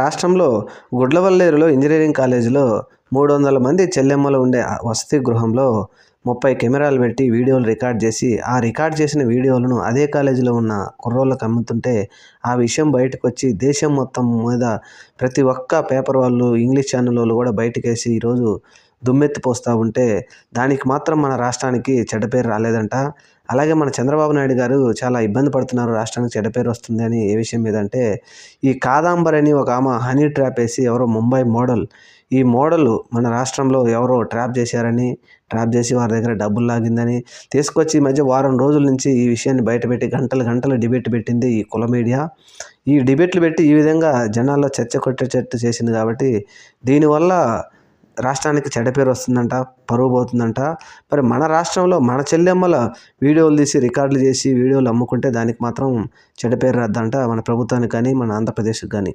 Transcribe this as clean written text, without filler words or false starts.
రాష్ట్రంలో గుడ్లవల్లేరులో ఇంజనీరింగ్ కాలేజీలో 300 మంది చెల్లెమ్మలు ఉండే వసతి గృహంలో 30 కెమెరాలు పెట్టి వీడియోలు రికార్డ్ చేసి, ఆ రికార్డ్ చేసిన వీడియోలను అదే కాలేజీలో ఉన్న కుర్రోళ్ళకు అమ్ముతుంటే, ఆ విషయం బయటకొచ్చి దేశం మొత్తం మీద ప్రతి ఒక్క పేపర్ వాళ్ళు, ఇంగ్లీష్ ఛానల్ వాళ్ళు కూడా బయటకేసి ఈరోజు దుమ్మెత్తిపోస్తూ ఉంటే, దానికి మాత్రం మన రాష్ట్రానికి చెడ్డ పేరు రాలేదంట. అలాగే మన చంద్రబాబు నాయుడు గారు చాలా ఇబ్బంది పడుతున్నారు, రాష్ట్రానికి చెడ్డ పేరు వస్తుంది అని. ఏ విషయం మీద అంటే, ఈ కాదాంబర్ అని ఒక ఆమె హనీ ట్రాప్ వేసి, ఎవరో ముంబై మోడల్, ఈ మోడల్ మన రాష్ట్రంలో ఎవరో ట్రాప్ చేశారని, ట్రాప్ చేసి వారి దగ్గర డబ్బులు లాగిందని తీసుకొచ్చి ఈ మధ్య వారం రోజుల నుంచి ఈ విషయాన్ని బయటపెట్టి గంటలు డిబేట్ పెట్టింది ఈ కుల మీడియా. ఈ డిబేట్లు పెట్టి ఈ విధంగా జనాల్లో చర్చ కొట్టేటట్టు చేసింది కాబట్టి, దీనివల్ల రాష్ట్రానికి చెడ్డ పేరు వస్తుందంట, పరువు పోతుందంట. మరి మన రాష్ట్రంలో మన చెల్లెమ్మల వీడియోలు తీసి రికార్డులు చేసి వీడియోలు అమ్ముకుంటే దానికి మాత్రం చెడ్డ పేరు రాద్దంట మన ప్రభుత్వానికి కానీ, మన ఆంధ్రప్రదేశ్కి కానీ.